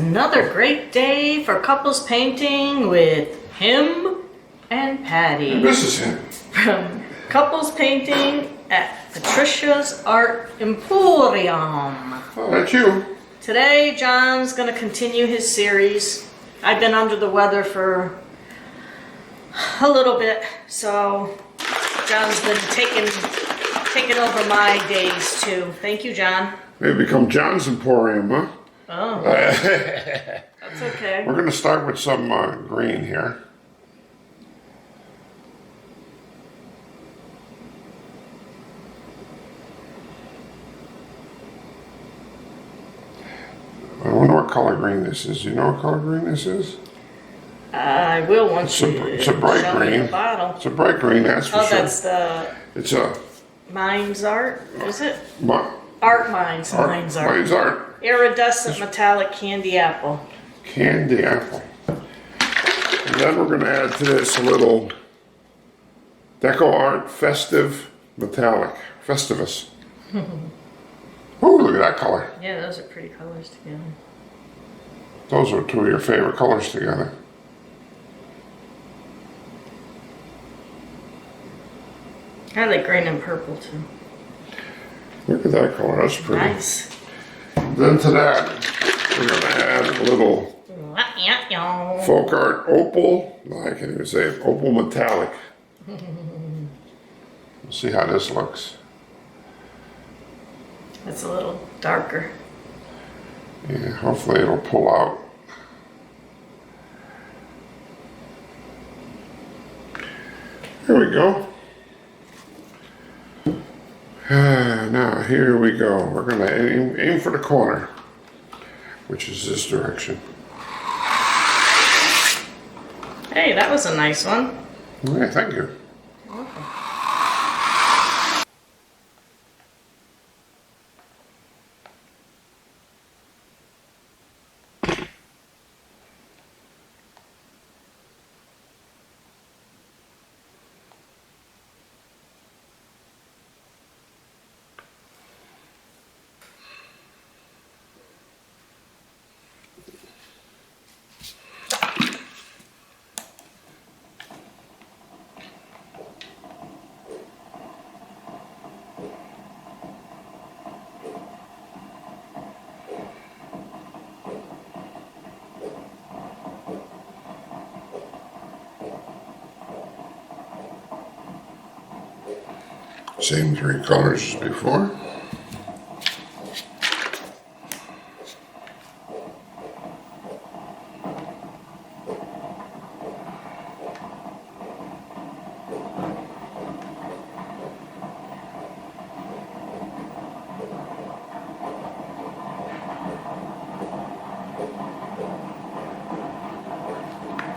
Another great day for couples painting with him and Patty. And this is him. From Couples Painting at Patricia's Art Emporium. Oh, that's you. Today, John's going to continue his series. I've been under the weather for a little bit, so John's been taking over my days too. Thank you, John. They become John's Emporium, huh? Oh, that's okay. We're going to start with some green here. I wonder what color green this is. Do you know what color green this is? I will once It's a bright show me green. the bottle. It's a bright green, that's for Oh, sure. that's the It's a Minds Art, is it? Art. Minds Art. Minds Art. Iridescent metallic candy apple. Candy apple. And then we're going to add to this a little Deco Art Festive Metallic. Festivus. Ooh, look at that color. Yeah, those are pretty colors together. Those are two of your favorite colors together. I like green and purple too. Look at that color, that's pretty. Nice. Then to that, we're going to add a little Folk Art Opal. No, I can't even say it. Opal Metallic. We'll see how this looks. It's a little darker. Yeah, hopefully it'll pull out. Here we go. Now, here we go. We're going to aim for the corner, which is this direction. Hey, that was a nice one. Yeah, thank you. You're welcome. Same three colors as before.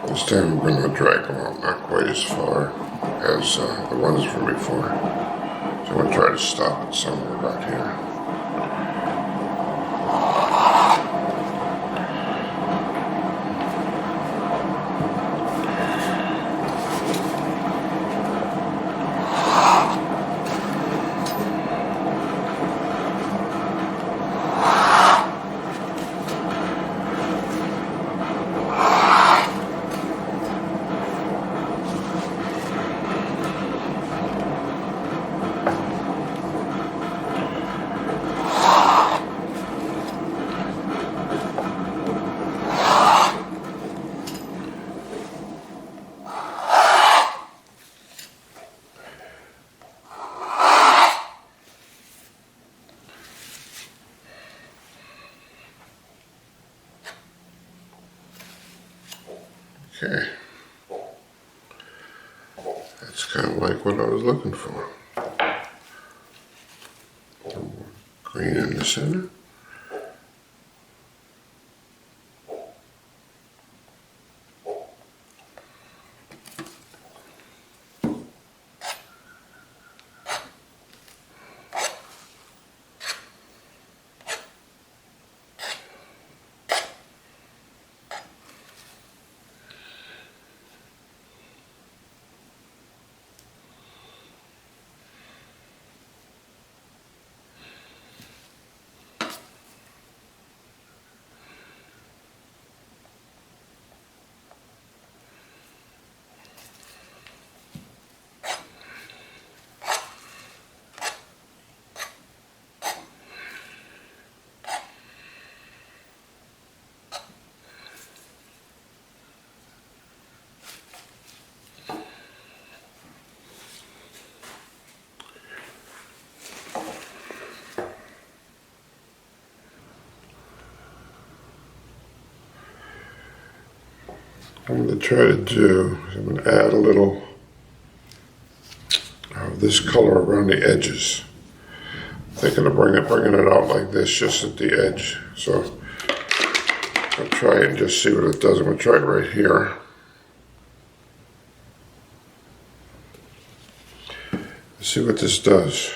This time we're going to drag them out not quite as far as the ones from before. So I'm going to try to stop it somewhere about here. Okay, that's kind of like what I was looking for. Green in the center. I'm going to try to do, I'm going to add a little of this color around the edges. Thinking of bringing it out like this, just at the edge. So I'll try it and just see what it does. I'm going to try it right here. See what this does.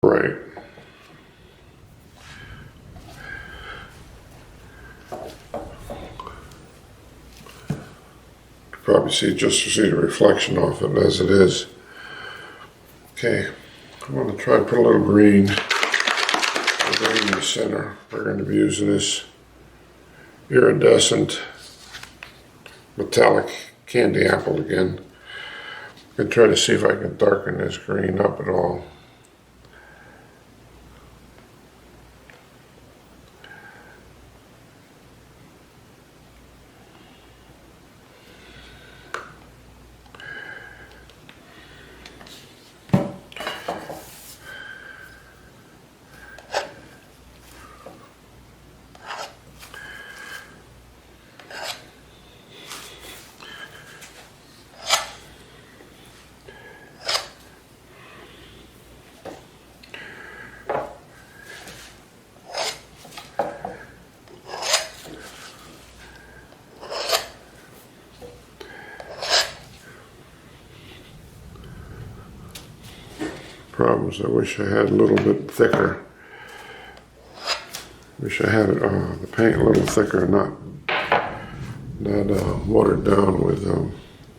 Right. Probably see the reflection off it as it is. Okay, I'm going to try to put a little green in the center. We're going to be using this iridescent metallic candy apple again. I'm going to try to see if I can darken this green up at all. Problems. I wish I had a little bit thicker. Wish I had the paint a little thicker, not watered down with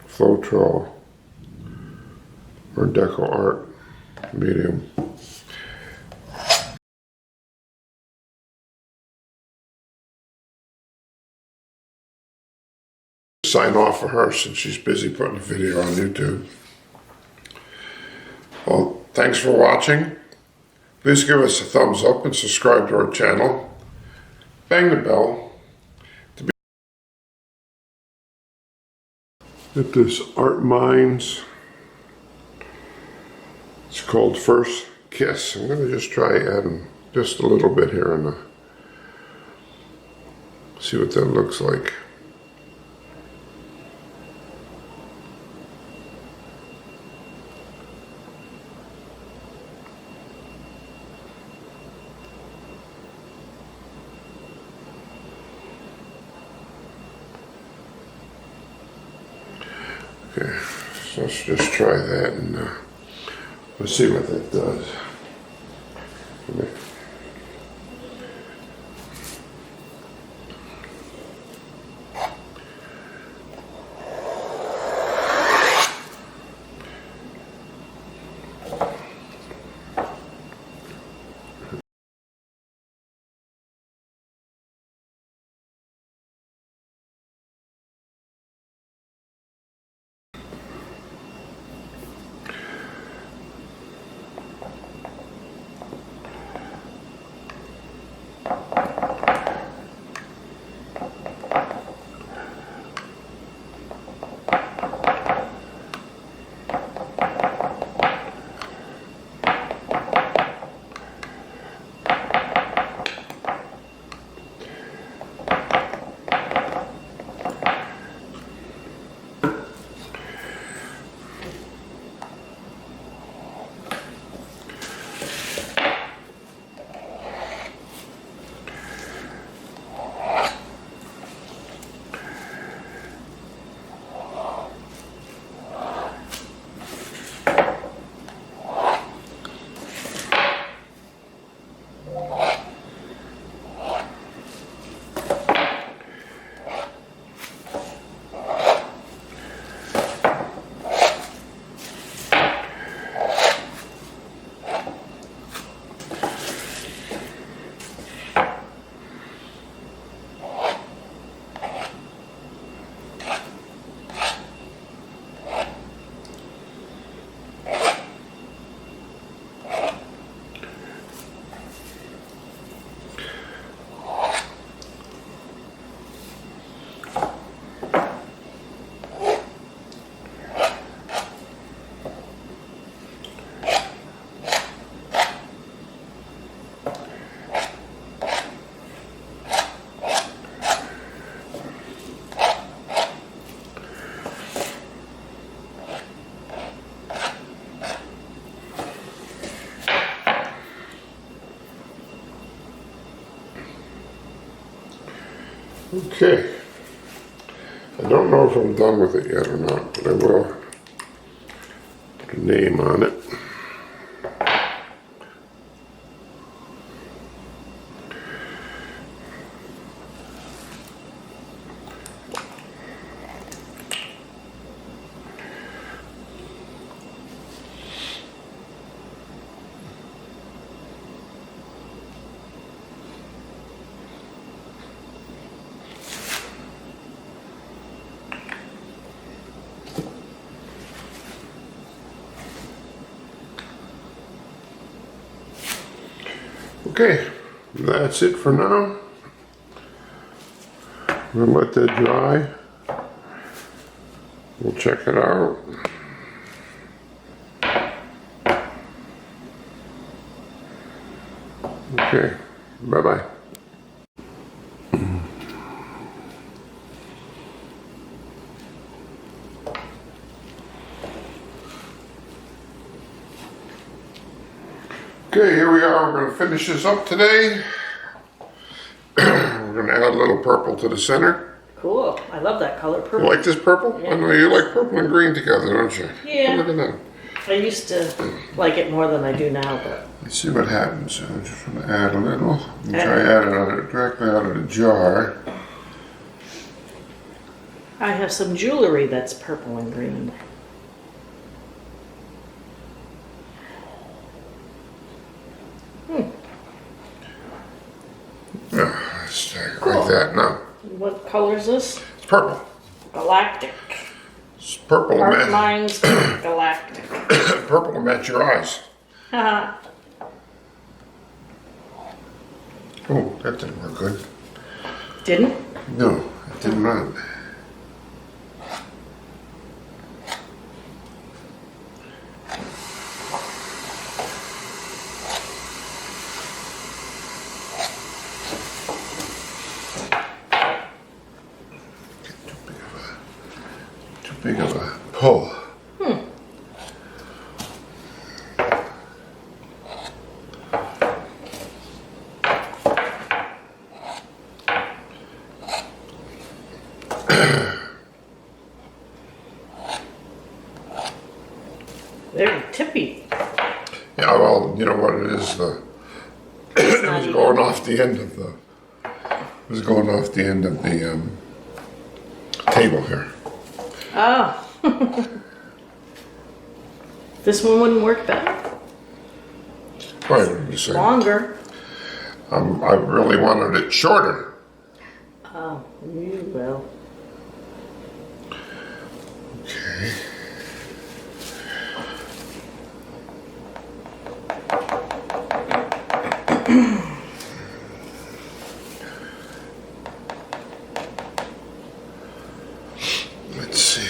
Floetrol or Deco Art medium. Sign off for her since she's busy putting a video on YouTube. Well, thanks for watching. Please give us a thumbs up and subscribe to our channel. Bang the bell to be at this Art Minds. It's called First Kiss. I'm going to just try adding just a little bit here and see what that looks like. Okay, so let's just try that and let's see what that does. Okay. I don't know if I'm done with it yet or not, but I will put a name on it. Okay, that's it for now. We'll let that dry. We'll check it out. Okay, bye-bye. Okay, here we are. We're going to finish this up today. We're going to add a little purple to the center. Cool. I love that color, purple. You like this purple? Yeah. I know you like purple and green together, don't you? Yeah. Look at that. I used to like it more than I do now, but Let's see what happens. I'm just going to add a little. I'm try to add it directly out of the jar. I have some jewelry that's purple and green. Let's take it like that now. What color is this? It's purple. Galactic. It's purple Art and Mine's Galactic. purple will match your eyes. Haha. Oh, that didn't work good. Didn't? No, it did not. Too big of a pull. Very tippy. Yeah, well, you know what it is. It was going off the end of the. It was going off the end of the table here. Oh. This one wouldn't work better. Right, what you say? Longer. I really wanted it shorter. Oh, you will. Okay. Let's see.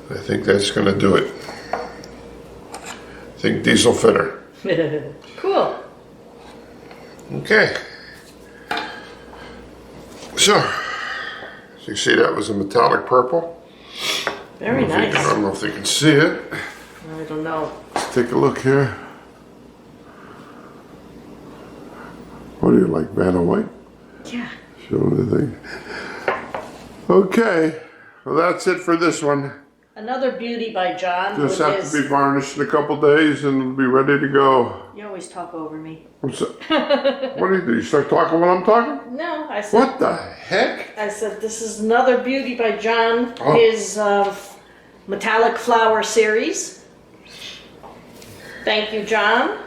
I think that's going to do it. I think these will fit her. Cool. Okay. So, as you see, that was a metallic purple. Very I nice. don't know if they can see it. I don't know. Let's take a look here. What do you like, Vanna White? Yeah. Show them the thing. Okay. Well, that's it for this one. Another beauty by John. Just with have his... to be varnished in a couple days and it'll be ready to go. You always talk over me. What's that? What do? You start talking when I'm talking? No, I said. What the heck? I said this is another beauty by John. Oh. His metallic flower series. Thank you, John.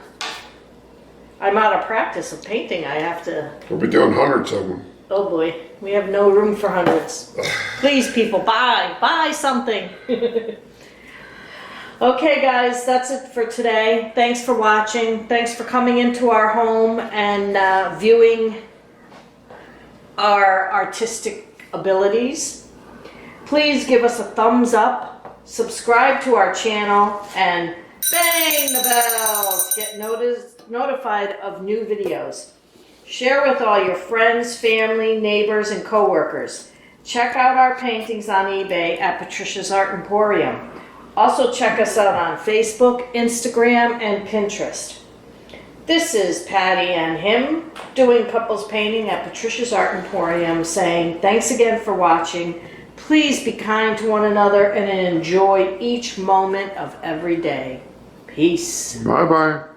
I'm out of practice of painting. I have to. We'll be doing hundreds of them. Oh boy, we have no room for hundreds. Please, people, buy something. Okay, guys, that's it for today. Thanks for watching. Thanks for coming into our home and viewing our artistic abilities. Please give us a thumbs up, subscribe to our channel, and Bang the bell to get notified of new videos. Share with all your friends, family, neighbors, and coworkers. Check out our paintings on eBay at Patricia's Art Emporium. Also check us out on Facebook, Instagram, and Pinterest. This is Patty and him doing couples painting at Patricia's Art Emporium, saying thanks again for watching. Please be kind to one another and enjoy each moment of every day. Peace. Bye-bye.